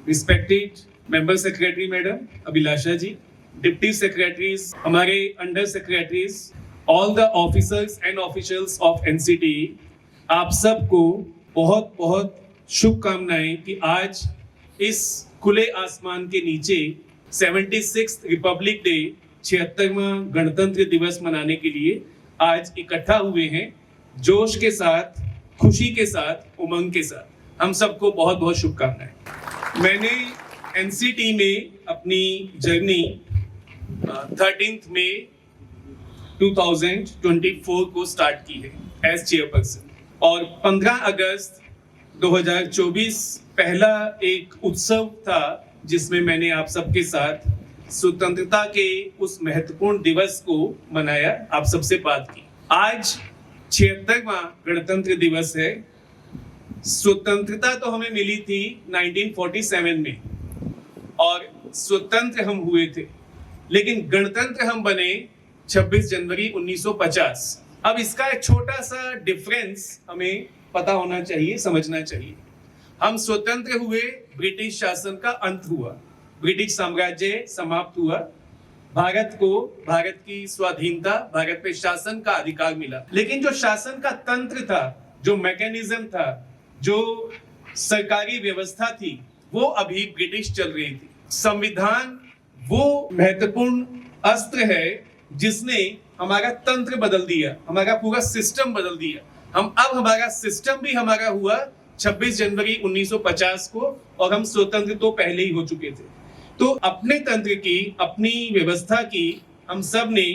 Respected member secretary madam अभिलाषा जी, deputy secretaries, हमारे under secretaries, all the officers and officials of NCT, आप सबको बहुत बहुत शुभकामनाएं कि आज इस खुले आसमान के नीचे 76th रिपब्लिक डे 76वां गणतंत्र दिवस मनाने के लिए आज इकट्ठा हुए हैं। जोश के साथ, खुशी के साथ, उमंग के साथ हम सबको बहुत बहुत शुभकामनाएं। मैंने एनसीटी में अपनी जर्नी 13 मई 2024 को स्टार्ट की है एज चेयरपर्सन, और 15 अगस्त 2024 पहला एक उत्सव था जिसमें मैंने आप सबके साथ स्वतंत्रता के उस महत्वपूर्ण दिवस को मनाया, आप सबसे बात की। आज 76वां गणतंत्र दिवस है। स्वतंत्रता तो हमें मिली थी 1947 में और स्वतंत्र हम हुए थे, लेकिन गणतंत्र हम बने 26 जनवरी 1950। अब इसका एक छोटा सा डिफरेंस हमें पता होना चाहिए, समझना चाहिए। हम स्वतंत्र हुए, ब्रिटिश शासन का अंत हुआ, ब्रिटिश साम्राज्य समाप्त हुआ, भारत को भारत की स्वाधीनता, भारत पे शासन का अधिकार मिला। लेकिन जो शासन का तंत्र था, जो मैकेनिज्म था, जो सरकारी व्यवस्था थी, वो अभी ब्रिटिश चल रही थी। संविधान वो महत्वपूर्ण अस्त्र है जिसने हमारा तंत्र बदल दिया, हमारा पूरा सिस्टम बदल दिया। अब हमारा सिस्टम भी हमारा हुआ 26 जनवरी 1950 को, और हम स्वतंत्र तो पहले ही हो चुके थे। तो अपने तंत्र की, अपनी व्यवस्था की हम सब ने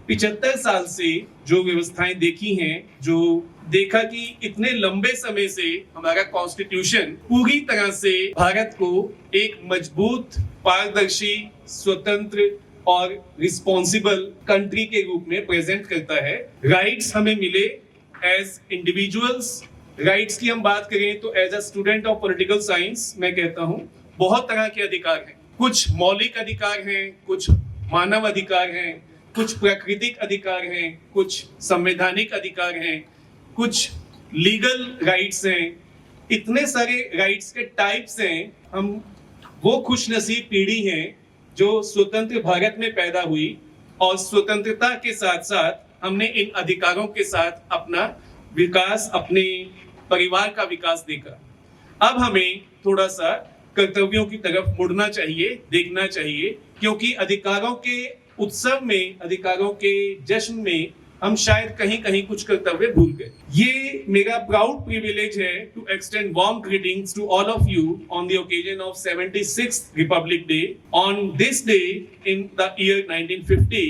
75 साल से जो व्यवस्थाएं देखी हैं, जो देखा कि इतने लंबे समय से हमारा कॉन्स्टिट्यूशन पूरी तरह से भारत को एक मजबूत, पारदर्शी, स्वतंत्र और रिस्पॉन्सिबल कंट्री के रूप में प्रेजेंट करता है। राइट्स हमें मिले एज इंडिविजुअल्स। राइट्स की हम बात करें तो as a student of political science मैं कहता हूं बहुत तरह के अधिकार हैं। कुछ मौलिक अधिकार हैं, कुछ मानव अधिकार हैं, कुछ प्राकृतिक अधिकार हैं, कुछ संवैधानिक अधिकार हैं, कुछ लीगल राइट्स हैं। इतने सारे राइट्स के टाइप्स हैं। हम वो खुशनसीब पीढ़ी हैं जो स्वतंत्र भारत में पैदा हुई, और स्वतंत्रता के साथ साथ हमने इन अधिकारों के साथ अपना विकास, अपने परिवार का विकास देखा। अब हमें थोड़ा सा कर्तव्यों की तरफ मुड़ना चाहिए, देखना चाहिए, क्योंकि अधिकारों के उत्सव में, अधिकारों के जश्न में हम शायद कहीं कहीं कुछ कर्तव्य भूल गए। ये मेरा प्राउड प्रिविलेज है to extend warm greetings to all of you on the occasion of 76th republic day. On this day in the year 1950,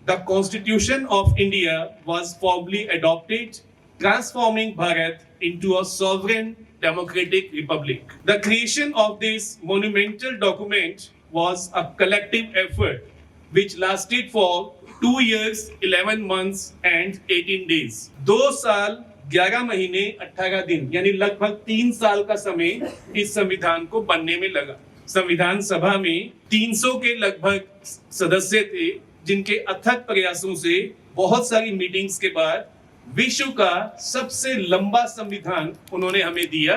the Constitution of India was formally adopted, transforming Bharat into a sovereign democratic republic. The creation of this monumental document was a collective effort which lasted for 2 years, 11 months and 18 days. 2 साल 11 महीने 18 दिन, यानी लगभग 3 साल का समय इस संविधान को बनने में लगा। संविधान सभा में 300 के लगभग सदस्य थे, जिनके अथक प्रयासों से, बहुत सारी मीटिंग्स के बाद विश्व का सबसे लंबा संविधान उन्होंने हमें दिया।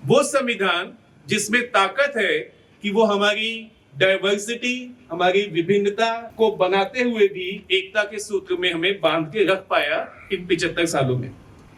वो संविधान जिसमें ताकत है कि वो हमारी डाइवर्सिटी, हमारी विभिन्नता को बनाते हुए भी एकता के सूत्र में हमें बांध के रख पाया इन 75 सालों में।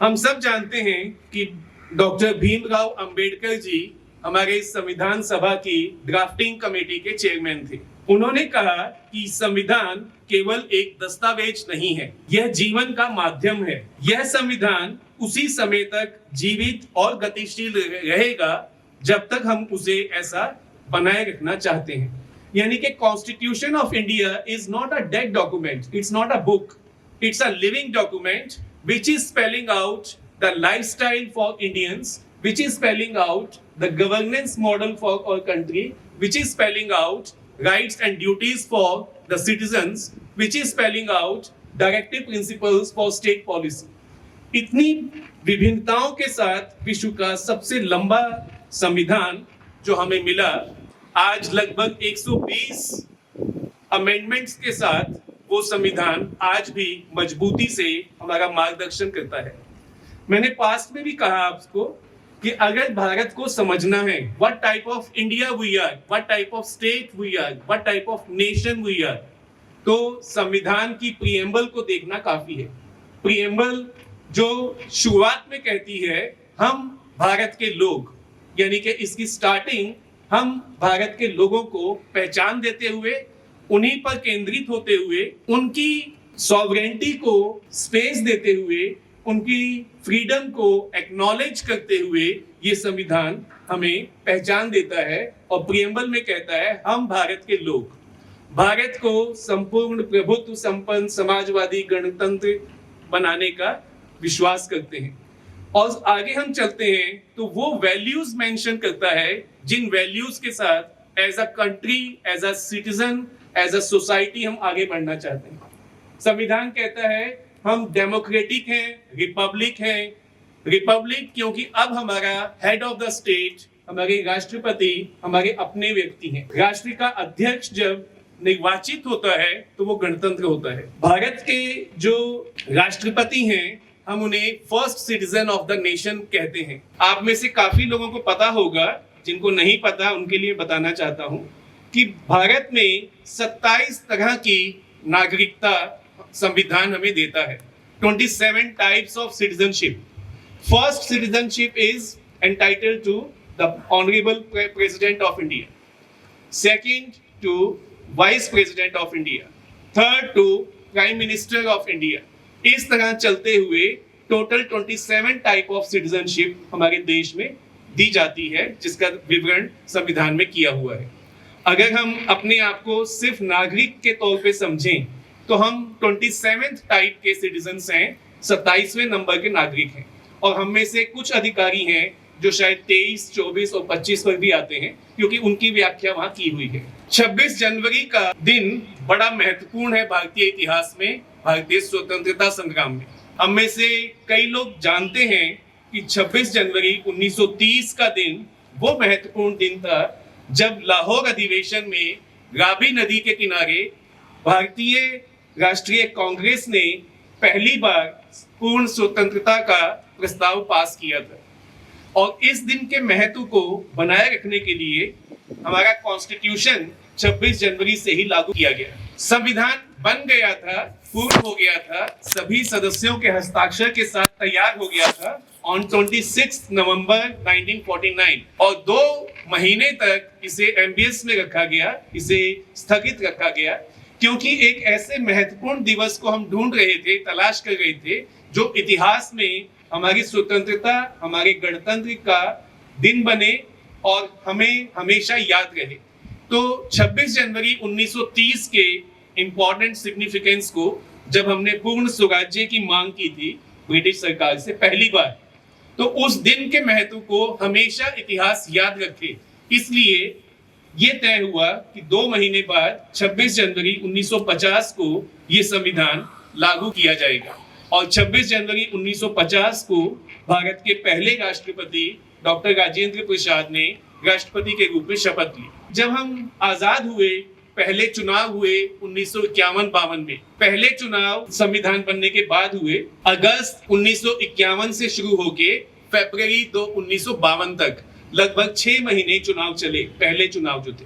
हम सब जानते हैं कि डॉक्टर भीमराव अंबेडकर जी हमारे संविधान सभा की ड्राफ्टिंग कमेटी के चेयरमैन थे। उन्होंने कहा कि संविधान केवल एक दस्तावेज नहीं है, यह जीवन का माध्यम है। यह संविधान उसी समय तक जीवित और गतिशील रहेगा जब तक हम उसे ऐसा बनाए रखना चाहते हैं। यानी कि constitution of India is not a dead document, it's not a book, it's a living document which is spelling out the lifestyle for Indians, which is spelling out the governance model for our country, which is spelling out rights and duties for the citizens, which is spelling out directive principles for state policy. इतनी विभिन्नताओं के साथ विश्व का सबसे लंबा संविधान जो हमें मिला, आज लगभग 120 अमेंडमेंट्स के साथ वो संविधान आज भी मजबूती से हमारा मार्गदर्शन करता है। मैंने पास्ट में भी कहा आपको कि अगर भारत को समझना है what type of India we are, what type of state we are, what type of nation we are, तो संविधान की प्रीएम्बल को देखना काफी है। प्रीएम्बल जो शुरुआत में कहती है हम भारत के लोग, यानी कि इसकी स्टार्टिंग हम भारत के लोगों को पहचान देते हुए, उन्हीं पर केंद्रित होते हुए, उनकी सॉवरेंटी को स्पेस देते हुए, उनकी फ्रीडम को एक्नॉलेज करते हुए ये संविधान हमें पहचान देता है। और प्रीएम्बल में कहता है हम भारत के लोग भारत को संपूर्ण प्रभुत्व संपन्न समाजवादी गणतंत्र बनाने का विश्वास करते हैं। और आगे हम चलते हैं तो वो वैल्यूज मेंशन करता है जिन वैल्यूज के साथ as a country, as a citizen, as a society हम आगे बढ़ना चाहते हैं। संविधान कहता है हम डेमोक्रेटिक हैं, रिपब्लिक हैं। रिपब्लिक क्योंकि अब हमारा हेड ऑफ द स्टेट, हमारे राष्ट्रपति हमारे अपने व्यक्ति हैं। राष्ट्र का अध्यक्ष जब निर्वाचित होता है तो वो गणतंत्र होता है। भारत के जो राष्ट्रपति हैं हम उन्हें first citizen of the nation कहते हैं। आप में से काफी लोगों को पता होगा, जिनको नहीं पता उनके लिए बताना चाहता हूं कि भारत में 27 तरह की नागरिकता संविधान हमें देता है। 27 types of citizenship. First citizenship is entitled to the honourable president of India, second to vice president of India, third to prime minister of India. इस तरह चलते हुए टोटल 27 टाइप ऑफ सिटीजनशिप हमारे देश में दी जाती है, जिसका विवरण संविधान में किया हुआ है। अगर हम अपने आप को सिर्फ नागरिक के तौर पे समझें तो हम 27th टाइप के सिटीजन्स हैं, 27वें नंबर के नागरिक हैं। और हम में से कुछ अधिकारी हैं जो शायद 23, 24 और 25 पर भी आते हैं, क्योंकि उनकी व्याख्या वहां की हुई है। 26 जनवरी का दिन बड़ा महत्वपूर्ण है भारतीय इतिहास में, भारतीय स्वतंत्रता संग्राम में। हम में से कई लोग जानते हैं कि 26 जनवरी 1930 का दिन वो महत्वपूर्ण दिन था जब लाहौर अधिवेशन में रावी नदी के किनारे भारतीय राष्ट्रीय कांग्रेस ने पहली बार पूर्ण स्वतंत्रता का प्रस्ताव पास किया था। और इस दिन के महत्व को बनाए रखने के लिए हमारा कॉन्स्टिट्यूशन 26 जनवरी से ही लागू किया गया। संविधान बन गया था, पूर्ण हो गया था, सभी सदस्यों के हस्ताक्षर के साथ तैयार हो गया था ऑन 26 नवंबर 1949। और 2 महीने तक इसे एमबीएस में रखा गया, इसे स्थगित रखा गया, क्योंकि एक ऐसे महत्वपूर्ण दिवस को हम ढूंढ रहे थे, तलाश कर रहे थे, जो इतिहास में हमारी स्वतंत्रता, हमारे गणतंत्र का दिन बने और हमें हमेशा याद रहे। तो 26 जनवरी 1930 के इंपॉर्टेंट सिग्निफिकेंस को जब हमने पूर्ण स्वराज्य की मांग की थी ब्रिटिश सरकार से पहली बार, तो उस दिन के महत्व को हमेशा इतिहास याद रखे, इसलिए ये तय हुआ कि 2 महीने बाद 26 जनवरी 1950 को ये संविधान लागू किया जाएगा। और 26 जनवरी 1950 को भारत के पहले राष्ट्रपति डॉक्टर राजेंद्र प्रसाद ने राष्ट्रपति के रूप में शपथ ली। जब हम आजाद हुए, पहले चुनाव हुए 1951-52 में। पहले चुनाव संविधान बनने के बाद हुए। अगस्त 1951 से शुरू होके फरवरी 1952 तक लगभग 6 महीने चुनाव चले। पहले चुनाव जो थे,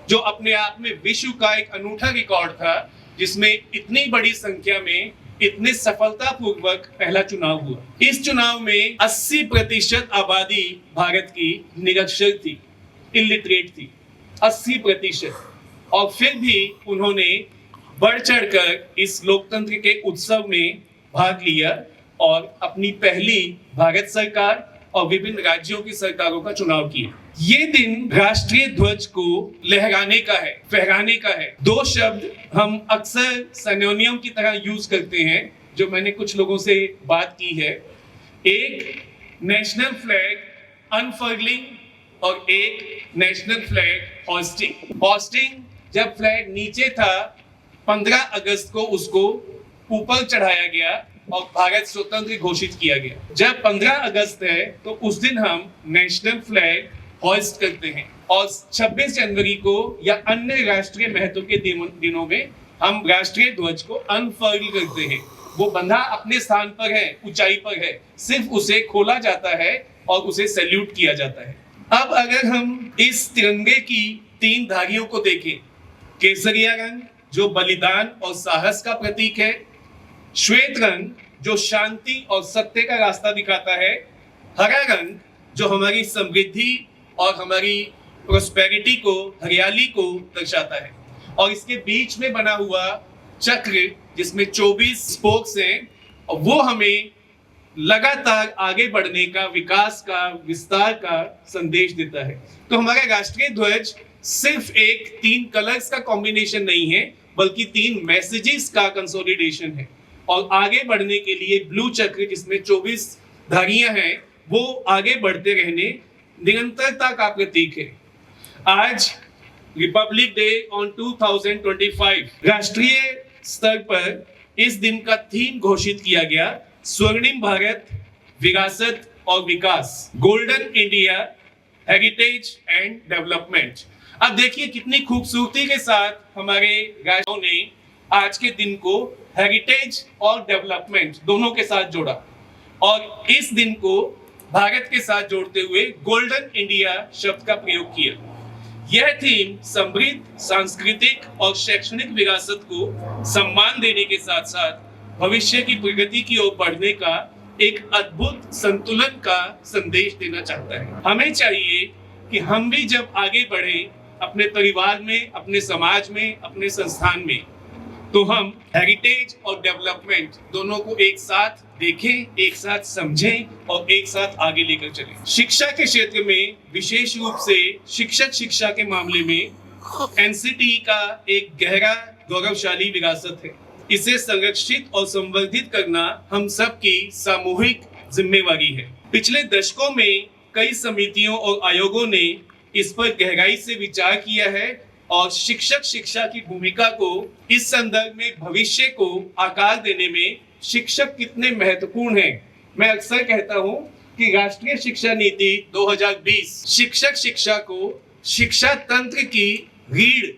जो अपने आप में विश्व का एक अनूठा रिकॉर्ड था, जिसमें इतनी बड़ी संख्या में इतने सफलतापूर्वक पहला चुनाव हुआ। इस चुनाव में 80% आबादी भारत की निरक्षर थी, इलिटरेट थी, 80%। और फिर भी उन्होंने बढ़ चढ़कर इस लोकतंत्र के उत्सव में भाग लिया और अपनी पहली भारत सरकार और विभिन्न राज्यों की सरकारों का चुनाव किया। ये दिन राष्ट्रीय ध्वज को लहराने का है, फहराने का है। 2 शब्द हम अक्सर सिनोनिम की तरह यूज करते हैं, जो मैंने कुछ लोगों से बात की है। एक नेशनल फ्लैग अनफर्लिंग और एक नेशनल फ्लैग होस्टिंग। होस्टिंग जब फ्लैग नीचे था, 15 अगस्त को उसको ऊपर चढ़ाया गया और भारत स्वतंत्र घोषित किया गया। जब 15 अगस्त है तो उस दिन हम नेशनल फ्लैग होस्ट करते हैं। और 26 जनवरी को या अन्य राष्ट्रीय महत्व के दिनों में हम राष्ट्रीय ध्वज को अनफर्ल करते हैं। वो बंधा अपने स्थान पर है, ऊंचाई पर है, सिर्फ उसे खोला जाता है और उसे सैल्यूट किया जाता है। अब अगर हम इस तिरंगे की 3 धारियों को देखें, केसरिया रंग जो बलिदान और साहस का प्रतीक है, श्वेत रंग जो शांति और सत्य का रास्ता दिखाता है, हरा रंग जो हमारी समृद्धि और हमारी प्रोस्पेरिटी को, हरियाली को दर्शाता है, और इसके बीच में बना हुआ चक्र जिसमें 24 स्पोक्स हैं, और वो हमें लगातार आगे बढ़ने का, विकास का, विस्तार का संदेश देता है। तो हमारा राष्ट्रीय ध्वज सिर्फ एक 3 कलर्स का कॉम्बिनेशन नहीं है, बल्कि 3 मैसेजेस का कंसोलिडेशन है, और आगे बढ़ने के लिए ब्लू चक्र जिसमें 24 धारियां हैं, वो आगे बढ़ते रहने, निरंतरता का प्रतीक है। आज रिपब्लिक डे ऑन 2025 राष्ट्रीय स्तर पर इस दिन का थीम घोषित किया गया, स्वर्णिम भारत, विरासत और विकास, golden India, heritage and development. अब देखिए कितनी खूबसूरती के साथ हमारे राज्यों ने आज के दिन को हेरिटेज और डेवलपमेंट दोनों के साथ जोड़ा, और इस दिन को भारत के साथ जोड़ते हुए गोल्डन इंडिया शब्द का प्रयोग किया। यह थीम समृद्ध सांस्कृतिक और शैक्षणिक विरासत को सम्मान देने के साथ साथ भविष्य की प्रगति की ओर बढ़ने का एक अद्भुत संतुलन का संदेश देना चाहता है। हमें चाहिए कि हम भी जब आगे बढ़े अपने परिवार में, अपने समाज में, अपने संस्थान में, तो हम हेरिटेज और डेवलपमेंट दोनों को एक साथ देखें, एक साथ समझें और एक साथ आगे लेकर चलें। शिक्षा के क्षेत्र में विशेष रूप से शिक्षा के मामले में एनसीटी का एक गहरा गौरवशाली विरासत है। इसे संरक्षित और संवर्धित करना हम सबकी सामूहिक जिम्मेवारी है। पिछले दशकों में कई समितियों और आयोगों ने इस पर गहराई से विचार किया है और शिक्षा की भूमिका को इस संदर्भ में भविष्य को आकार देने में शिक्षक कितने महत्वपूर्ण हैं। मैं अक्सर कहता हूं कि राष्ट्रीय शिक्षा नीति 2020 शिक्षा को शिक्षा तंत्र की रीढ़,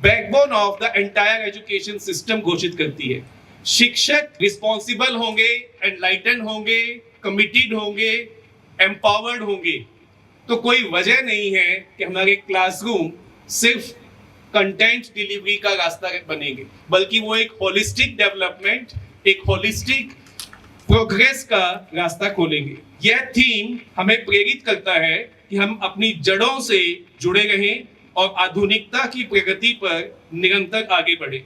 backbone of the entire education system घोषित करती है। शिक्षक रिस्पॉन्सिबल होंगे, एनलाइटन होंगे, कमिटेड होंगे, एम्पावर्ड होंगे, तो कोई वजह नहीं है कि हमारे क्लासरूम सिर्फ कंटेंट डिलीवरी का रास्ता बनेंगे, बल्कि वो एक होलिस्टिक डेवलपमेंट, एक होलिस्टिक प्रोग्रेस का रास्ता खोलेंगे। यह थीम हमें प्रेरित करता है कि हम अपनी जड़ों से जुड़े रहें और आधुनिकता की प्रगति पर निरंतर आगे बढ़ें।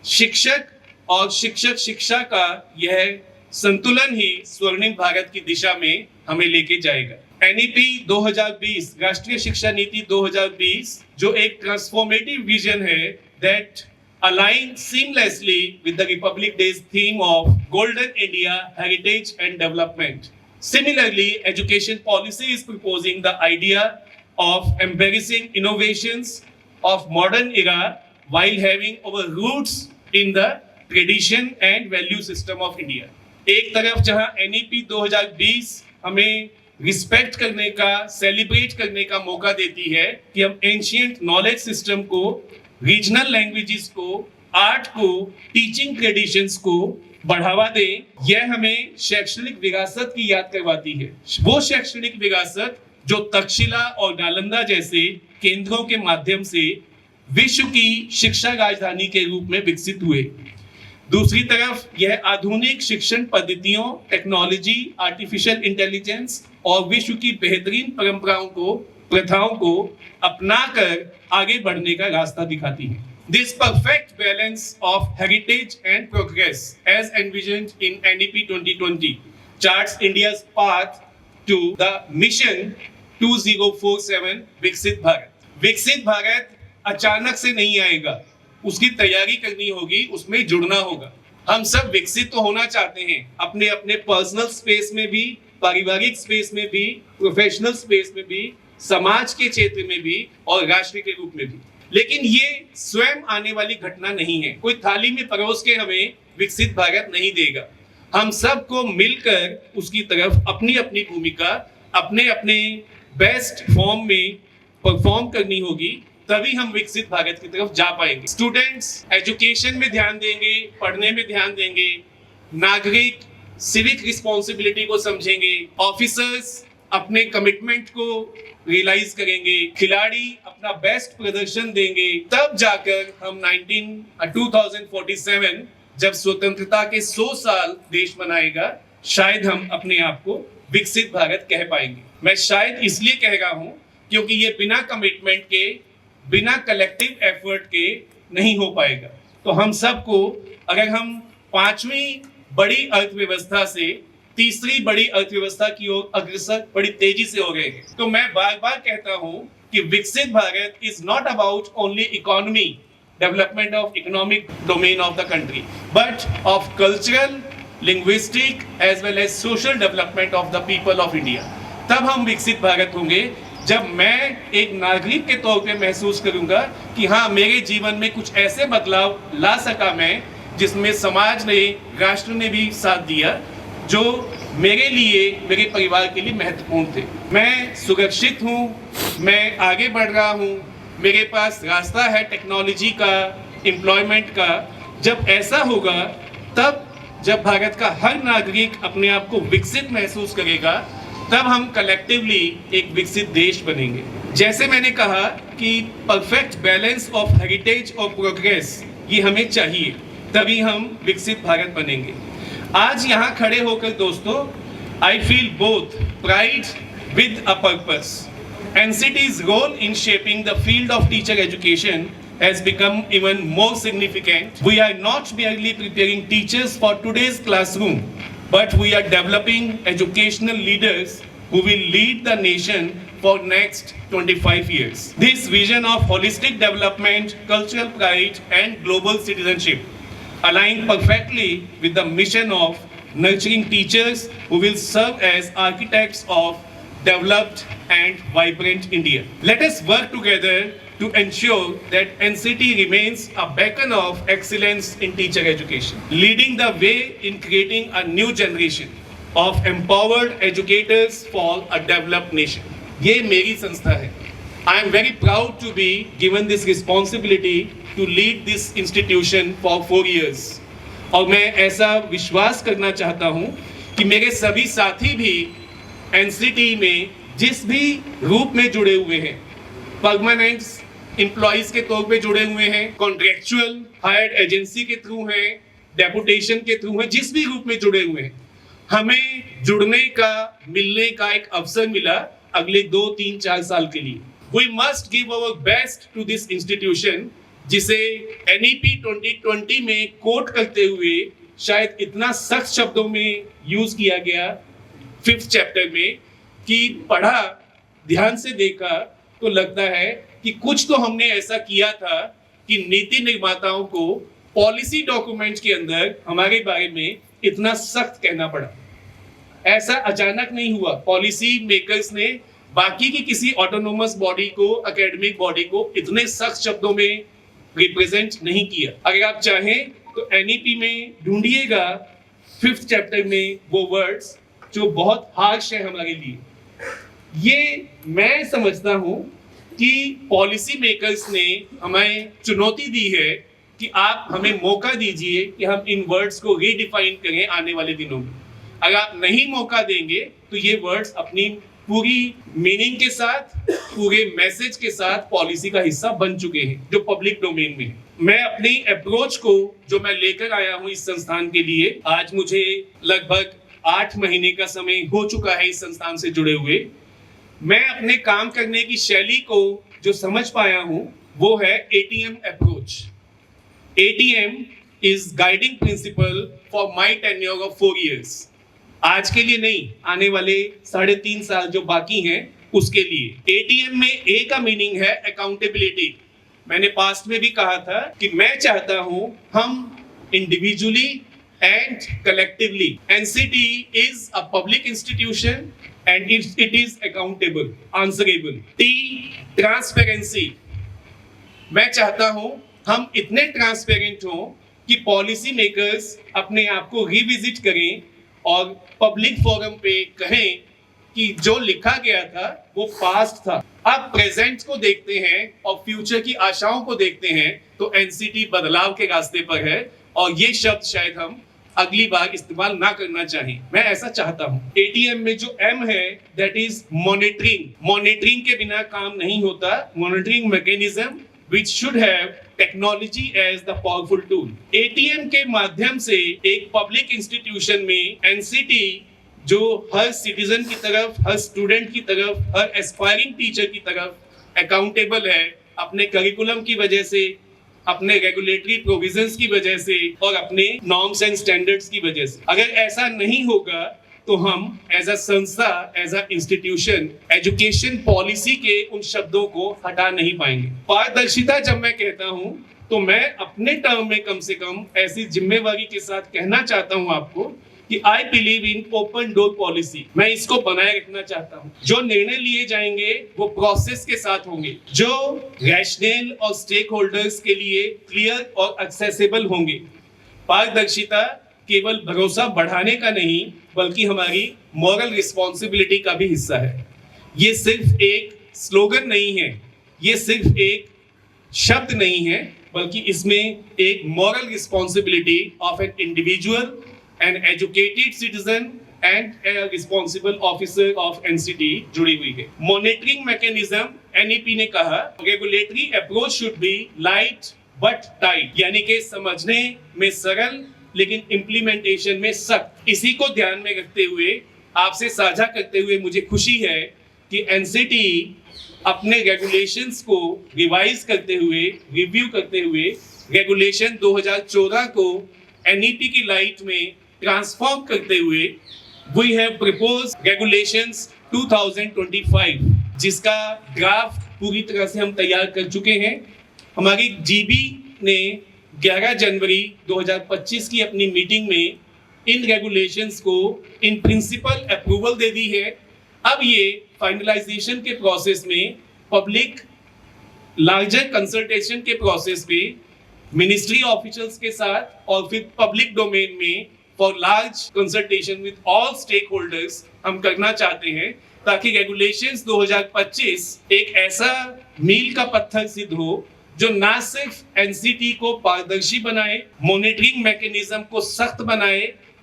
शिक्षक और शिक्षा का यह संतुलन ही स्वर्णिम भारत की दिशा में हमें लेके जाएगा। एनईपी 2020 राष्ट्रीय शिक्षा नीति 2020 जो एक ट्रांसफॉर्मेटिव विजन है that align seamlessly with the Republic Day's theme of Golden India, Heritage and Development. Similarly, education policy is proposing the idea of embracing innovations of modern era while having our roots in the tradition and value system of India. एक तरफ जहां NEP 2020 हमें respect करने का, celebrate करने का मौका देती है कि हम एंशिएंट नॉलेज सिस्टम को, रीजनल लैंग्वेजेस को, आर्ट को, टीचिंग ट्रेडिशंस को बढ़ावा दें, यह हमें शैक्षणिक विरासत की याद करवाती है। वो शैक्षणिक विरासत जो तक्षशिला और नालंदा जैसे केंद्रों के माध्यम से विश्व की शिक्षा राजधानी के रूप में विकसित हुए। दूसरी तरफ यह आधुनिक शिक्षण पद्धतियों, टेक्नोलॉजी, आर्टिफिशियल इंटेलिजेंस और विश्व की बेहतरीन परंपराओं को, प्रथाओं को अपनाकर आगे बढ़ने का रास्ता दिखाती है। This perfect balance of heritage and progress, as envisioned in NEP 2020, charts India's path to the mission 2047 विकसित भारत। विकसित भारत अचानक से नहीं आएगा, उसकी तैयारी करनी होगी, उसमें जुड़ना होगा। हम सब विकसित तो होना चाहते हैं, अपने अपने पर्सनल स्पेस में भी, पारिवारिक स्पेस में भी, प्रोफेशनल स्पेस में भी, समाज के क्षेत्र में भी और राष्ट्र के रूप में भी। लेकिन ये स्वयं आने वाली घटना नहीं है, कोई थाली में परोस के हमें विकसित भारत नहीं देगा। हम सबको मिलकर उसकी तरफ अपनी अपनी भूमिका, अपने अपने बेस्ट फॉर्म में परफॉर्म करनी होगी, तभी हम विकसित भारत की तरफ जा पाएंगे। स्टूडेंट्स एजुकेशन में ध्यान देंगे, पढ़ने में ध्यान देंगे, नागरिक सिविक रिस्पॉन्सिबिलिटी को समझेंगे, ऑफिसर्स अपने कमिटमेंट को रियलाइज करेंगे, खिलाड़ी अपना बेस्ट प्रदर्शन देंगे, तब जाकर हम 2047 जब स्वतंत्रता के 100 साल देश मनाएगा, शायद हम अपने आप को विकसित भारत कह पाएंगे। मैं शायद इसलिए कह रहा हूं क्योंकि ये बिना कमिटमेंट के, बिना कलेक्टिव एफर्ट के नहीं हो पाएगा। तो हम सबको, अगर हम 5वीं बड़ी अर्थव्यवस्था से तीसरी बड़ी अर्थव्यवस्था की ओर अग्रसर बड़ी तेजी से हो रहे हैं, तो मैं बार बार कहता हूं कि विकसित Bharat is not about only economy, development of economic domain of the country, but of cultural, linguistic as well as social development of the people of India. तब हम विकसित भारत होंगे जब मैं एक नागरिक के तौर पे महसूस करूंगा कि हाँ, मेरे जीवन में कुछ ऐसे बदलाव ला सका मैं जिसमें समाज ने, राष्ट्र ने भी साथ दिया, जो मेरे लिए, मेरे परिवार के लिए महत्वपूर्ण थे। मैं सुरक्षित हूँ, मैं आगे बढ़ रहा हूँ, मेरे पास रास्ता है टेक्नोलॉजी का, एम्प्लॉयमेंट का। जब ऐसा होगा, तब जब भारत का हर नागरिक अपने आप को विकसित महसूस करेगा, तब हम कलेक्टिवली एक विकसित देश बनेंगे। जैसे मैंने कहा कि परफेक्ट बैलेंस ऑफ हेरिटेज और प्रोग्रेस ये हमें चाहिए, तभी हम विकसित भारत बनेंगे। आज यहाँ खड़े होकर दोस्तों, I feel both pride with a purpose. NCT's role in shaping the field of teacher education has become even more significant. We are not merely preparing teachers for today's classroom, but we are developing educational leaders who will lead the nation for next 25 years. This vision of holistic development, cultural pride, and global citizenship align perfectly with the mission of nurturing teachers who will serve as architects of developed and vibrant India. Let us work together to ensure that NCT remains a beacon of excellence in teacher education, leading the way in creating a new generation of empowered educators for a developed nation. ये मेरी संस्था है. I am very proud to be given this responsibility to lead this institution for 4 years. और मैं ऐसा विश्वास करना चाहता हूँ कि मेरे सभी साथी भी NCT में जिस भी रूप में जुड़े हुए हैं, परमानेंट एम्प्लॉइज के तौर पे जुड़े हुए हैं, कॉन्ट्रेक्चुअल हायर्ड एजेंसी के थ्रू हैं, डेपुटेशन के थ्रू हैं, जिस भी रूप में जुड़े हुए हैं, हमें जुड़ने का, मिलने का एक अवसर मिला अगले 2, 3, 4 साल के लिए. We must give our best to this institution, जिसे NEP 2020 में कोट करते हुए शायद इतना सख्त शब्दों में यूज किया गया 5th चैप्टर में कि पढ़ा, ध्यान से देखा तो लगता है कि कुछ तो हमने ऐसा किया था कि नीति निर्माताओं को पॉलिसी डॉक्यूमेंट्स के अंदर हमारे बारे में इतना सख्त कहना पड़ा. ऐसा अचानक नहीं हुआ. पॉलिसी मेकर्स ने बाकी की किसी ऑटोनोमस बॉडी को, एकेडमिक बॉडी को इतने सख्त शब्दों में रिप्रेजेंट नहीं किया. अगर आप चाहें तो NEP में ढूंढिएगा 5th चैप्टर में वो वर्ड्स जो बहुत हार्श है हमारे लिए. ये मैं समझता हूं कि पॉलिसी मेकर्स ने हमें चुनौती दी है कि आप हमें मौका दीजिए कि हम इन वर्ड्स को रीडिफाइन करें आने वाले दिनों में. अगर आप नहीं मौका देंगे तो ये वर्ड्स अपनी पूरी मीनिंग के साथ, पूरे मैसेज के साथ पॉलिसी का हिस्सा बन चुके हैं जो पब्लिक डोमेन में है. मैं अपनी अप्रोच को जो मैं लेकर आया हूं इस संस्थान के लिए, आज मुझे लगभग 8 महीने का समय हो चुका है इस संस्थान से जुड़े हुए. मैं अपने काम करने की शैली को जो समझ पाया हूं वो है ATM approach. ATM is guiding principal for my tenure of 4 years. आज के लिए नहीं, आने वाले 3.5 साल जो बाकी हैं उसके लिए. ATM में A का मीनिंग है अकाउंटेबिलिटी. मैंने पास्ट में भी कहा था कि मैं चाहता हूं हम individually and collectively. NCT is a public institution and it is accountable, answerable. T, transparency. मैं चाहता हूं हम इतने ट्रांसपेरेंट हों कि पॉलिसी मेकर्स अपने आप को रिविजिट करें और पब्लिक फोरम पे कहें कि जो लिखा गया था वो पास्ट था. अब प्रेजेंट को देखते हैं और फ्यूचर की आशाओं को देखते हैं तो NCT बदलाव के रास्ते पर है और ये शब्द शायद हम अगली बार इस्तेमाल ना करना चाहें। मैं ऐसा चाहता हूं। एटीएम में जो एम है दैट इज मॉनिटरिंग। मॉनिटरिंग के बिना काम नहीं होता। Monitoring mechanism which should have technology as the powerful tool. ATM के माध्यम से एक पब्लिक इंस्टीट्यूशन में NCT जो हर सिटीजन की तरफ, हर स्टूडेंट की तरफ, हर एस्पायरिंग टीचर की तरफ अकाउंटेबल है अपने करिकुलम की वजह से, अपने रेगुलेटरी प्रोविजंस की वजह से और अपने नॉर्म्स एंड स्टैंडर्ड्स की वजह से। अगर ऐसा नहीं होगा तो हम एज अ संस्था, as a institution, education policy के उन शब्दों को हटा नहीं पाएंगे। पारदर्शिता जब मैं कहता हूं तो मैं अपने टर्म में कम से कम ऐसी जिम्मेवारी के साथ कहना चाहता हूं आपको कि I believe in open door policy. मैं इसको बनाए रखना चाहता हूं। जो निर्णय लिए जाएंगे वो प्रोसेस के साथ होंगे, जो रैशनल और स्टेक होल्डर्स के लिए क्लियर और एक्सेसिबल होंगे। पारदर्शिता केवल भरोसा बढ़ाने का नहीं बल्कि हमारी मॉरल रिस्पॉन्सिबिलिटी का भी हिस्सा है। ये सिर्फ एक स्लोगन नहीं है, ये सिर्फ एक शब्द नहीं है, बल्कि इसमें एक moral responsibility of an individual, an educated citizen and A responsible officer of NCT जुड़ी हुई है। मॉनिटरिंग मैकेनिज्म, एनईपी ने कहा regulatory approach should be light but tight, यानी कि समझने में सरल लेकिन इंप्लीमेंटेशन में सख्त। इसी को ध्यान में रखते हुए आपसे साझा करते हुए मुझे खुशी है कि एनसीटी अपने रेगुलेशंस को रिवाइज करते हुए, रिव्यू करते हुए रेगुलेशन 2014 को एनईपी की लाइट में ट्रांसफॉर्म करते हुए वी हैव प्रपोज्ड रेगुलेशंस 2025, जिसका ड्राफ्ट पूरी तरह से हम तैयार कर चुके हैं। हमारी जीबी ने 11 जनवरी 2025 की अपनी मीटिंग में इन रेगुलेशंस को इन प्रिंसिपल अप्रूवल दे दी है। अब ये फाइनलाइजेशन के प्रोसेस में, पब्लिक लार्जर कंसल्टेशन के प्रोसेस में मिनिस्ट्री ऑफिशियल्स के साथ और फिर पब्लिक डोमेन में for large consultation with all stakeholders हम करना चाहते हैं, ताकि रेगुलेशंस 2025 एक ऐसा मील का पत्थर सिद्ध हो जो ना सिर्फ एनसीटी को पारदर्शी बनाए, मॉनिटरिंग मैकेनिज्म को सख्त बनाए,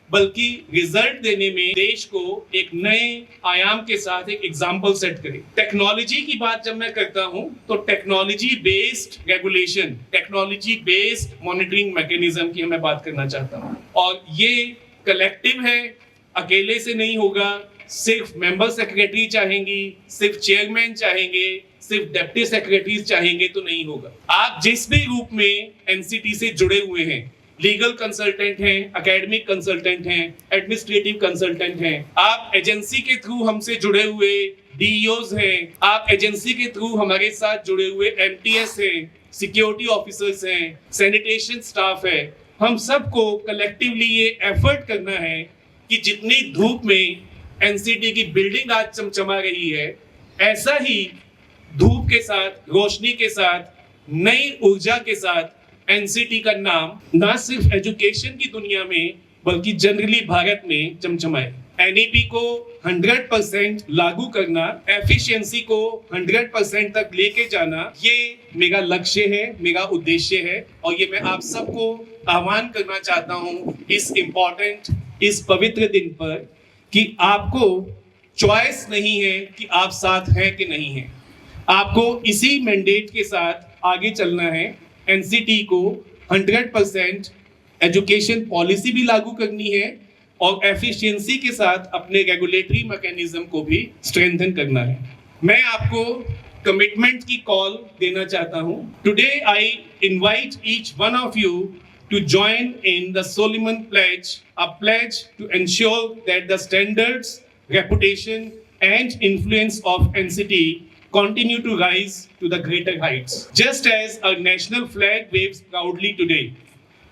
बल्कि रिजल्ट देने में देश को एक नए आयाम के साथ एक एग्जाम्पल सेट करे। टेक्नोलॉजी की बात जब मैं करता हूं तो technology based regulation, technology based monitoring mechanism की मैं बात करना चाहता हूं। और ये कलेक्टिव है, अकेले से नहीं होगा। सिर्फ मेंबर सेक्रेटरी चाहेंगी, सिर्फ चेयरमैन चाहेंगे, सिर्फ डिप्टी सेक्रेटरीज चाहेंगे तो नहीं होगा। आप जिस भी रूप में एनसीटी से जुड़े हुए हैं, लीगल कंसल्टेंट हैं, एकेडमिक कंसल्टेंट हैं, एडमिनिस्ट्रेटिव कंसल्टेंट हैं, आप एजेंसी के थ्रू हमसे जुड़े हुए डीईओज हैं, आप एजेंसी के थ्रू हमारे साथ जुड़े हुए एमटीएस हैं, सिक्योरिटी ऑफिसर्स हैं, सैनिटेशन स्टाफ है, हम सबको कलेक्टिवली ये एफर्ट करना है कि जितनी धूप में एनसीटी की बिल्डिंग आज चमचमा रही है, ऐसा ही धूप के साथ, रोशनी के साथ, नई ऊर्जा के साथ एनसीटी का नाम ना सिर्फ एजुकेशन की दुनिया में बल्कि जनरली भारत में चमचमाए। एनईपी को 100% लागू करना, एफिशिएंसी को 100% तक लेके जाना, ये मेरा लक्ष्य है, मेरा उद्देश्य है। और ये मैं आप सबको आह्वान करना चाहता हूँ इस इम्पोर्टेंट, इस पवित्र दिन पर, कि आपको चॉइस नहीं है कि आप साथ हैं कि नहीं हैं। आपको इसी मैंडेट के साथ आगे चलना है। एनसीटी को 100% एजुकेशन पॉलिसी भी लागू करनी है और एफिशिएंसी के साथ अपने रेगुलेटरी मैकेनिज्म को भी स्ट्रेंथन करना है। मैं आपको कमिटमेंट की कॉल देना चाहता हूं। Today I invite each one of you to join in the Solomon Pledge, a pledge to ensure that the standards, reputation, and influence of NCT continue to rise to the greater heights. Just as our national flag waves proudly today,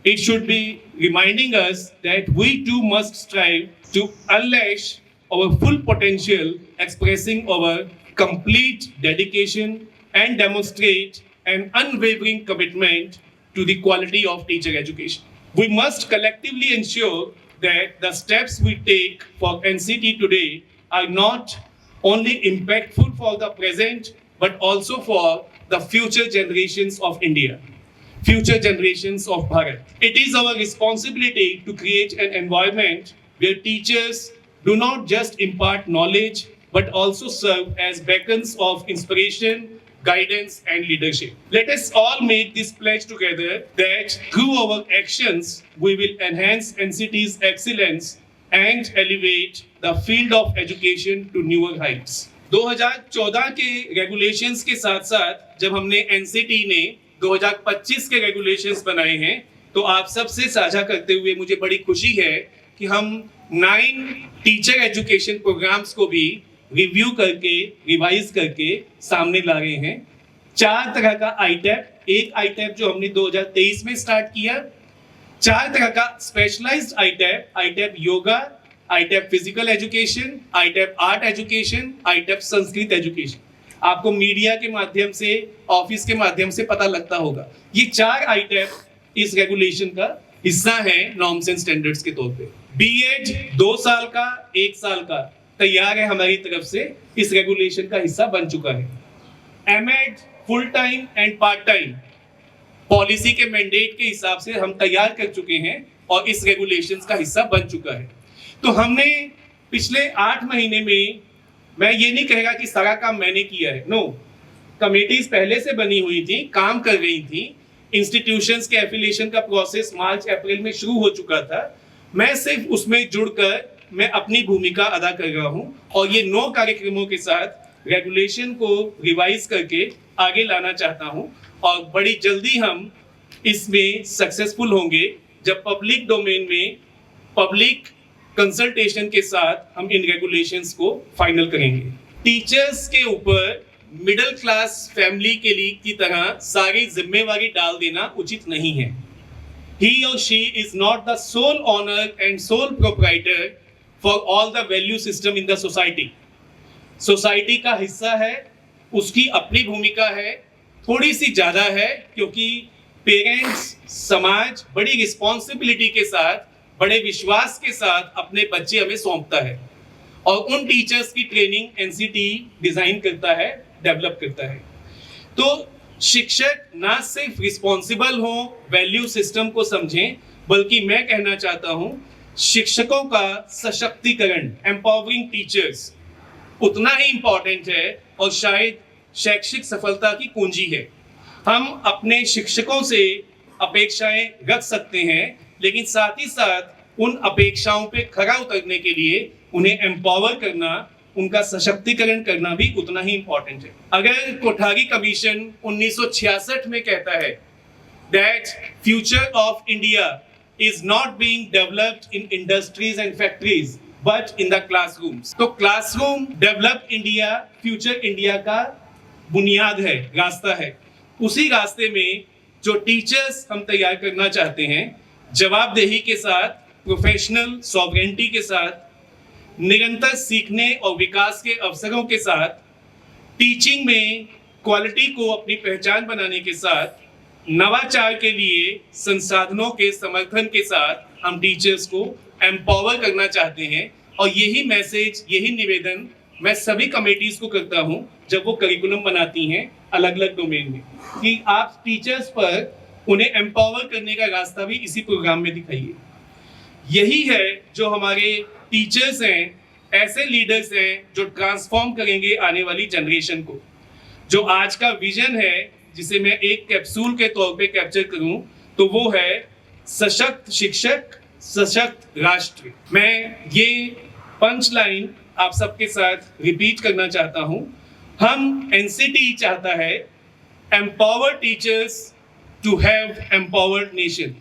it should be reminding us that we too must strive to unleash our full potential, expressing our complete dedication and demonstrate an unwavering commitment to the quality of teacher education. We must collectively ensure that the steps we take for NCT today are not only impactful for the present but also for the future generations of India. future generations of Bharat. It is our responsibility to create an environment where teachers do not just impart knowledge but also serve as beacons of inspiration, guidance, and leadership. Let us all make this pledge together that through our actions we will enhance NCT's excellence and elevate the field of education to newer heights. 2014 के regulations के साथ साथ जब हमने NCT ने 2025 के regulations बनाए हैं तो आप सबसे साझा करते हुए मुझे बड़ी खुशी है कि हम 9 टीचर एजुकेशन प्रोग्राम्स को भी रिव्यू करके रिवाइज करके सामने ला रहे हैं। 4 तरह का आईटैप, एक आईटैप जो हमने 2023 में स्टार्ट किया, 4 तरह का specialised ITEP yoga, ITEP physical education, ITEP art education, ITEP Sanskrit education. आपको मीडिया के माध्यम से, ऑफिस के माध्यम से पता लगता होगा। ये 4 आईटैप इस रेगुलेशन का हिस्सा है नॉर्म्स एंड स्टैंडर्ड्स के तौर पे। बीएड 2 साल का, 1 साल का तैयार है हमारी तरफ से, इस रेगुलेशन का हिस्सा बन चुका है। M Ed full time and part time policy के मैंडेट के हिसाब से हम तैयार कर चुके हैं और इस रेगुलेशंस का हिस्सा बन चुका है। तो हमने पिछले 8 महीने में, मैं ये नहीं कहेगा कि सारा काम मैंने किया है, नो, कमेटीज पहले से बनी हुई थी, काम कर रही थी, इंस्टीट्यूशंस के एफिलिएशन का प्रोसेस मार्च अप्रैल में शुरू हो चुका था। मैं सिर्फ उसमें जुड़कर मैं अपनी भूमिका अदा कर रहा हूं और ये 9 कार्यक्रमों के साथ रेगुलेशन को रिवाइज करके आगे लाना चाहता हूं और बड़ी जल्दी हम इसमें सक्सेसफुल होंगे जब पब्लिक डोमेन में पब्लिक कंसल्टेशन के साथ हम इन रेगुलेशंस को फाइनल करेंगे। टीचर्स के ऊपर मिडिल क्लास फैमिली के लिए की तरह सारी जिम्मेवारी डाल देना उचित नहीं है। He or she is not the sole owner and sole proprietor for all the value system in the society. Society का हिस्सा है, उसकी अपनी भूमिका है, थोड़ी सी ज्यादा है क्योंकि पेरेंट्स, समाज बड़ी रिस्पॉन्सिबिलिटी के साथ, बड़े विश्वास के साथ अपने बच्चे हमें सौंपता है और उन टीचर्स की ट्रेनिंग एनसीटी डिजाइन करता है, डेवलप करता है। तो शिक्षक ना सिर्फ रिस्पॉन्सिबल हो, वैल्यू सिस्टम को समझें, बल्कि मैं कहना चाहता हूं शिक्षकों का सशक्तिकरण, एम्पावरिंग टीचर्स, उतना ही इंपॉर्टेंट है और शायद शैक्षिक सफलता की कुंजी है। हम अपने शिक्षकों से अपेक्षाएं रख सकते हैं, लेकिन साथ ही साथ उन अपेक्षाओं पे खरा उतरने के लिए उन्हें एम्पावर करना, उनका सशक्तिकरण करना भी उतना ही इंपॉर्टेंट है। अगर कोठारी कमीशन 1966 में कहता है that future of India is not being developed in industries and factories but in the classrooms, तो classroom developed India, future India का बुनियाद है, रास्ता है। उसी रास्ते में जो टीचर्स हम तैयार करना चाहते हैं, जवाबदेही के साथ, प्रोफेशनल सॉवरेंटी के साथ, निरंतर सीखने और विकास के अवसरों के साथ, टीचिंग में क्वालिटी को अपनी पहचान बनाने के साथ, नवाचार के लिए संसाधनों के समर्थन के साथ हम टीचर्स को एम्पावर करना चाहते हैं। और यही मैसेज, यही निवेदन मैं सभी कमेटीज को करता हूं जब वो करिकुलम बनाती हैं अलग अलग डोमेन में, कि आप टीचर्स पर उन्हें एम्पावर करने का रास्ता भी इसी प्रोग्राम में दिखाइए। यही है जो हमारे टीचर्स हैं, ऐसे लीडर्स हैं जो ट्रांसफॉर्म करेंगे आने वाली जनरेशन को। जो आज का विजन है, जिसे मैं एक कैप्सूल के तौर पे कैप्चर करूं, तो वो है सशक्त शिक्षक, सशक्त राष्ट्र। मैं ये पंच लाइन आप सबके साथ रिपीट करना चाहता हूं। हम एनसीटी चाहता है empower teachers to have empowered nation.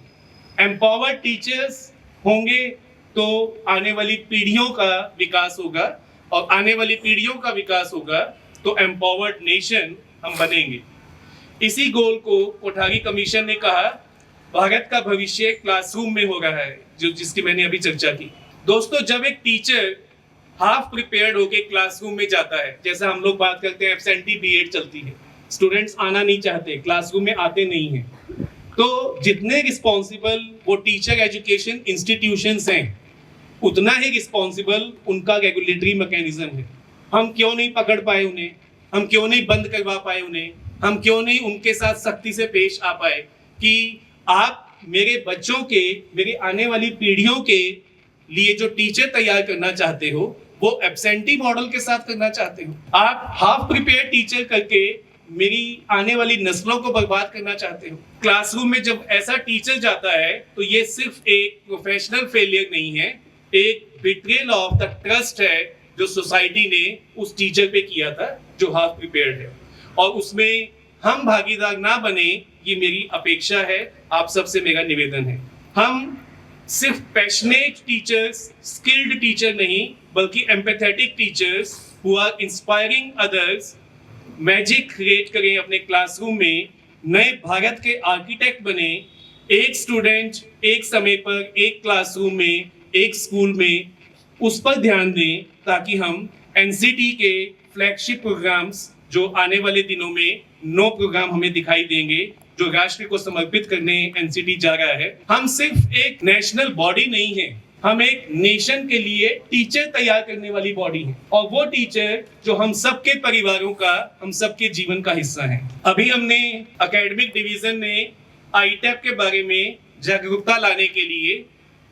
Empowered teachers होंगे तो आने वाली पीढ़ियों का विकास होगा, और आने वाली पीढ़ियों का विकास होगा तो एम्पावर्ड नेशन हम बनेंगे। इसी गोल को कोठारी कमीशन ने कहा भारत का भविष्य क्लासरूम में हो रहा है, जो जिसकी मैंने अभी चर्चा की। दोस्तों, जब एक टीचर हाफ प्रिपेयर्ड होके क्लासरूम में जाता है, जैसा हम लोग बात करते हैं एब्सेंटी बीएड चलती है, स्टूडेंट्स आना नहीं चाहते, क्लासरूम में आते नहीं हैं, तो जितने रिस्पॉन्सिबल वो टीचर एजुकेशन इंस्टीट्यूशंस हैं, उतना ही रिस्पॉन्सिबल उनका रेगुलेटरी मैकेनिज्म है। हम क्यों नहीं पकड़ पाए उन्हें, हम क्यों नहीं बंद करवा पाए उन्हें, हम क्यों नहीं उनके साथ सख्ती से पेश आ पाए, कि आप मेरे बच्चों के, मेरे आने वाली पीढ़ियों के लिए जो टीचर तैयार करना चाहते हो वो एब्सेंटी मॉडल के साथ करना चाहते हो। आप हाफ प्रिपेयर टीचर करके मेरी आने वाली नस्लों को बर्बाद करना चाहते हो। क्लासरूम में जब ऐसा टीचर जाता है तो ये सिर्फ एक प्रोफेशनल फेलियर नहीं है, एक बिट्रेयल ऑफ द ट्रस्ट है जो सोसाइटी ने उस टीचर पे किया था जो हाफ प्रिपेयर्ड है, और उसमें हम भागीदार ना बने, ये मेरी अपेक्षा है। आप सबसे मेरा निवेदन है, हम सिर्फ पैशनेट टीचर्स, स्किल्ड टीचर नहीं, बल्कि empathetic teachers who are inspiring others magic create करें अपने क्लासरूम में, नए भारत के आर्किटेक्ट बने। एक स्टूडेंट एक समय पर एक क्लासरूम में, एक स्कूल में, उस पर ध्यान दें ताकि हम एनसीटी के फ्लैगशिप प्रोग्राम्स जो आने वाले दिनों में 9 प्रोग्राम हमें दिखाई देंगे जो राष्ट्र को समर्पित करने एनसीटी जा रहा है। हम सिर्फ एक नेशनल बॉडी नहीं है, हम एक नेशन के लिए टीचर तैयार करने वाली बॉडी है, और वो टीचर जो हम सबके परिवारों का, हम सबके जीवन का हिस्सा है। अभी हमने एकेडमिक डिवीजन में आईटेप के बारे में जागरूकता लाने के लिए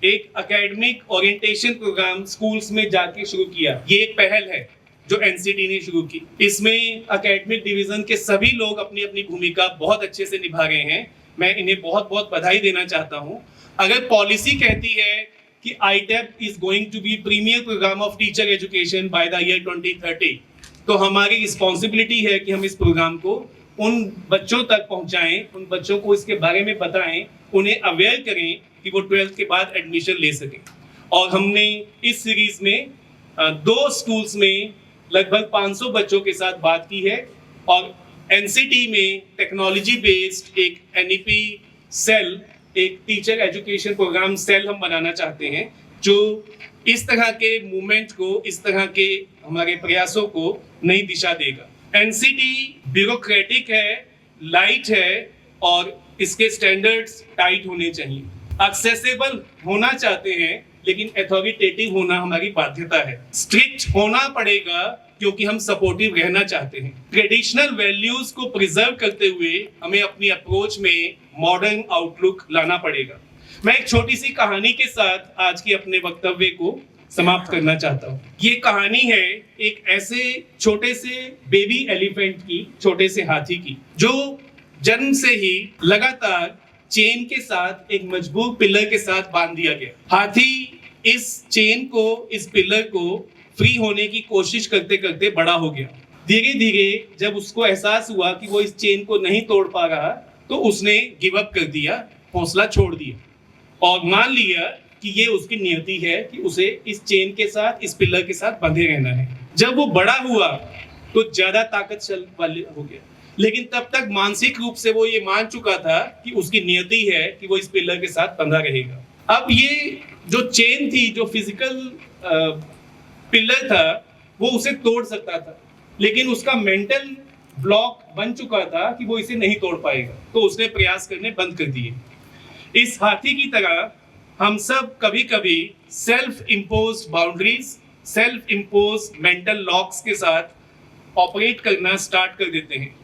एक एकेडमिक ओरिएंटेशन प्रोग्राम स्कूल्स में जाके शुरू किया। ये एक पहल है जो एनसीटी ने शुरू की। इसमें एकेडमिक डिवीजन के सभी लोग अपनी अपनी भूमिका बहुत अच्छे से निभा रहे हैं। मैं इन्हें बहुत बहुत बधाई देना चाहता हूं। अगर पॉलिसी कहती है कि ITEP is going to be premier programme of teacher education by the year 2030, तो हमारी रिस्पॉन्सिबिलिटी है कि हम इस प्रोग्राम को उन बच्चों तक पहुंचाएं, उन बच्चों को इसके बारे में बताएं, उन्हें अवेयर करें कि वो 12th के बाद एडमिशन ले सकें। और हमने इस सीरीज में 2 स्कूल्स में लगभग 500 बच्चों के साथ बात की है, और एनसीटी में टेक्नोलॉजी बेस्ड एक एनईपी सेल, एक टीचर एजुकेशन प्रोग्राम सेल हम बनाना चाहते हैं जो इस तरह के मूवमेंट को, इस तरह के हमारे प्रयासों को नई दिशा देगा। एनसीटी ब्यूरोक्रेटिक है, लाइट है, और इसके स्टैंडर्ड्स टाइट होने चाहिए। एक्सेसिबल होना चाहते हैं लेकिन अथॉरिटेटिव होना हमारी बाध्यता है। स्ट्रिक्ट होना पड़ेगा क्योंकि हम सपोर्टिव रहना चाहते हैं। ट्रेडिशनल वैल्यूज को प्रिजर्व करते हुए हमें अपनी अप्रोच में मॉडर्न आउटलुक लाना पड़ेगा। मैं एक छोटी सी कहानी के साथ आज के अपने वक्तव्य को समाप्त करना चाहता हूँ। ये कहानी है एक ऐसे छोटे से बेबी एलिफेंट की, छोटे से हाथी की, जो जन्म से ही लगातार चेन के साथ एक मजबूत पिलर के साथ बांध दिया गया। हाथी इस चेन को, इस पिलर को फ्री होने की कोशिश करते करते बड़ा हो गया। धीरे धीरे जब उसको एहसास हुआ कि वो इस चेन को नहीं तोड़ पा रहा, तो उसने गिव अप कर दिया, हौसला छोड़ दिया, और मान लिया कि ये उसकी नियति है कि उसे इस चेन के साथ, इस पिलर के साथ बंधे रहना है। जब वो बड़ा हुआ तो ज्यादा ताकत वाले हो गया, लेकिन तब तक मानसिक रूप से वो ये मान चुका था कि उसकी नियति है कि वो इस पिलर के साथ बंधा रहेगा। अब ये जो चेन थी, जो फिजिकल पिलर था, वो उसे तोड़ सकता था, लेकिन उसका मेंटल ब्लॉक बन चुका था कि वो इसे नहीं तोड़ पाएगा, तो उसने प्रयास करने बंद कर दिए। इस हाथी की तरह हम सब कभी कभी self imposed boundaries, self imposed mental locks के साथ ऑपरेट करना स्टार्ट कर देते हैं,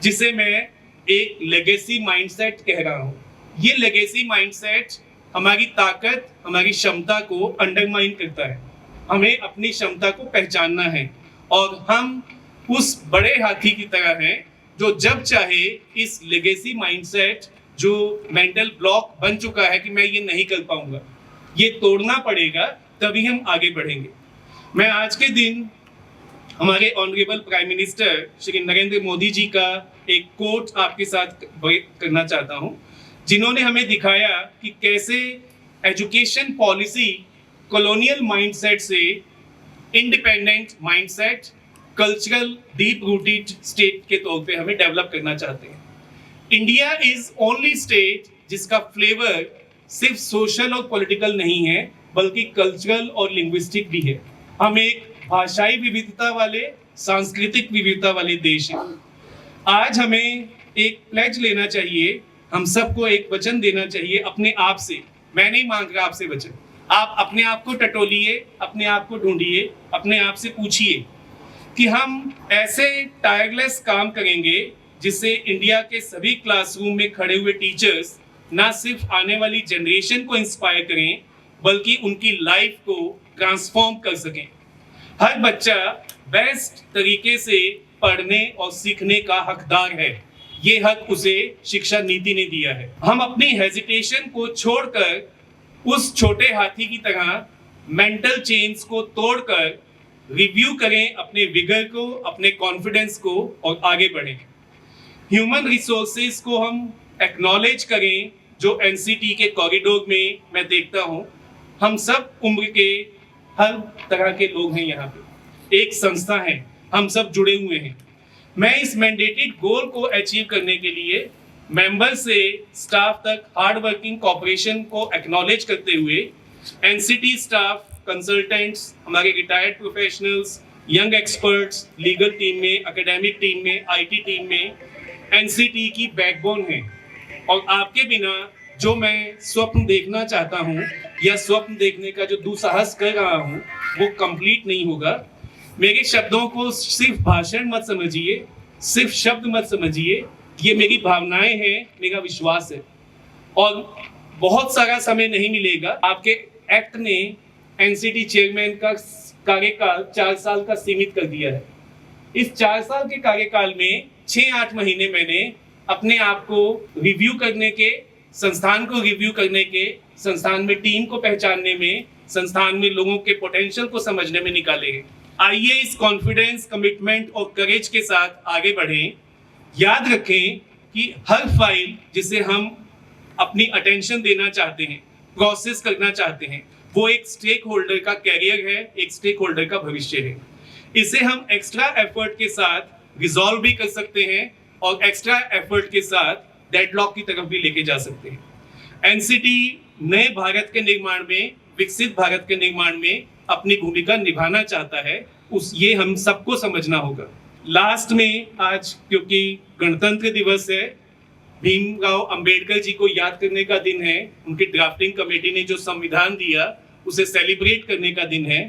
जिसे मैं एक लेगेसी माइंडसेट कह रहा हूं। ये लेगेसी माइंडसेट हमारी ताकत, हमारी क्षमता को अंडरमाइन करता है। हमें अपनी क्षमता को पहचानना है, और हम उस बड़े हाथी की तरह हैं जो जब चाहे इस लेगेसी माइंडसेट, जो मेंटल ब्लॉक बन चुका है कि मैं ये नहीं कर पाऊंगा, ये तोड़ना पड़ेगा, तभी हम आगे बढ़ेंगे। मैं आज के दिन हमारे honourable prime minister Shri Narendra Modi ji का एक कोट आपके साथ करना चाहता हूं, जिन्होंने हमें दिखाया कि कैसे एजुकेशन पॉलिसी कॉलोनियल माइंडसेट से independent mindset, cultural deep rooted state के तौर पे हमें डेवलप करना चाहते हैं। इंडिया इज ओनली स्टेट जिसका फ्लेवर सिर्फ सोशल और पॉलिटिकल नहीं है, बल्कि कल्चरल और लिंग्विस्टिक भी है। हम एक भाषाई विविधता वाले, सांस्कृतिक विविधता वाले देश हैं। आज हमें एक प्लेज लेना चाहिए, हम सबको एक वचन देना चाहिए अपने आप से। मैं नहीं मांग रहा आपसे वचन, आप अपने आप को टटोलिए, अपने आप को ढूंढिए, अपने आप से पूछिए कि हम ऐसे टायरलेस काम करेंगे जिससे इंडिया के सभी क्लासरूम में खड़े हुए टीचर्स ना सिर्फ आने वाली जनरेशन को इंस्पायर करें बल्कि उनकी लाइफ को ट्रांसफॉर्म कर सकें। हर बच्चा बेस्ट तरीके से पढ़ने और सीखने का हकदार है। ये हक उसे शिक्षा नीति ने दिया है। हम अपनी हेजिटेशन को छोड़कर उस छोटे हाथी की तरह मेंटल चेन्स को तोड़कर रिव्यू करें अपने विगर को, अपने कॉन्फिडेंस को और आगे बढ़ें। ह्यूमन रिसोर्सेज को हम एक्नॉलेज करें जो एनसीटी के कॉरिडोर में मैं देखता हूं। हम सब उम्र के हर तरह के लोग हैं यहाँ पे, एक संस्था है, हम सब जुड़े हुए हैं। मैं इस मैंडेटेड गोल को अचीव करने के लिए मेंबर से स्टाफ तक हार्ड वर्किंग कॉपरेशन को एक्नॉलेज करते हुए एनसीटी स्टाफ, कंसल्टेंट्स, हमारे retired professionals, young experts, legal team में, एकेडमिक टीम में, आईटी टीम में एनसीटी की बैकबोन है। और आपके बिना जो मैं स्वप्न देखना चाहता हूँ या स्वप्न देखने का जो दुस्साहस कर रहा हूँ वो कंप्लीट नहीं होगा। मेरे शब्दों को सिर्फ भाषण मत समझिए, सिर्फ शब्द मत समझिए, ये मेरी भावनाएं हैं, मेरा विश्वास है। और बहुत सारा समय नहीं मिलेगा। आपके एक्ट ने एनसीटी चेयरमैन का कार्यकाल 4 साल का सीमित कर दिया है। इस 4 साल के कार्यकाल में 6-8 महीने मैंने अपने आप को रिव्यू करने के, संस्थान को रिव्यू करने के, संस्थान में टीम को पहचानने में, संस्थान में लोगों के पोटेंशियल को समझने में निकाले हैं। आइए इस कॉन्फिडेंस, कमिटमेंट और करेज के साथ आगे बढ़ें। याद रखें कि हर फाइल जिसे हम अपनी अटेंशन देना चाहते हैं, प्रोसेस करना चाहते हैं, वो एक स्टेक होल्डर का कैरियर है, एक स्टेक होल्डर का भविष्य है। इसे हम एक्स्ट्रा एफर्ट के साथ रिजॉल्व भी कर सकते हैं और एक्स्ट्रा एफर्ट के साथ डेडलॉक की तरफ भी लेके जा सकते हैं। एनसीटी नए भारत के निर्माण में, विकसित भारत के निर्माण में अपनी भूमिका निभाना चाहता है। ये हम सबको समझना होगा। लास्ट में आज क्योंकि गणतंत्र दिवस है, भीमराव अंबेडकर जी को याद करने का दिन है, उनकी ड्राफ्टिंग कमेटी ने जो संविधान दिया उसे सेलिब्रेट करने का दिन है।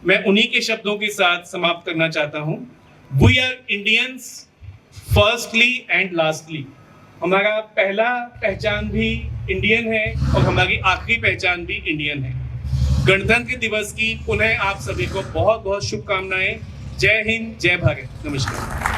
मैं उन्हीं के शब्दों के साथ समाप्त करना चाहता हूं। We are Indians firstly and lastly. हमारा पहला पहचान भी इंडियन है और हमारी आखिरी पहचान भी इंडियन है। गणतंत्र दिवस की पुनः आप सभी को बहुत बहुत शुभकामनाएं। जय हिंद, जय भारत, नमस्कार।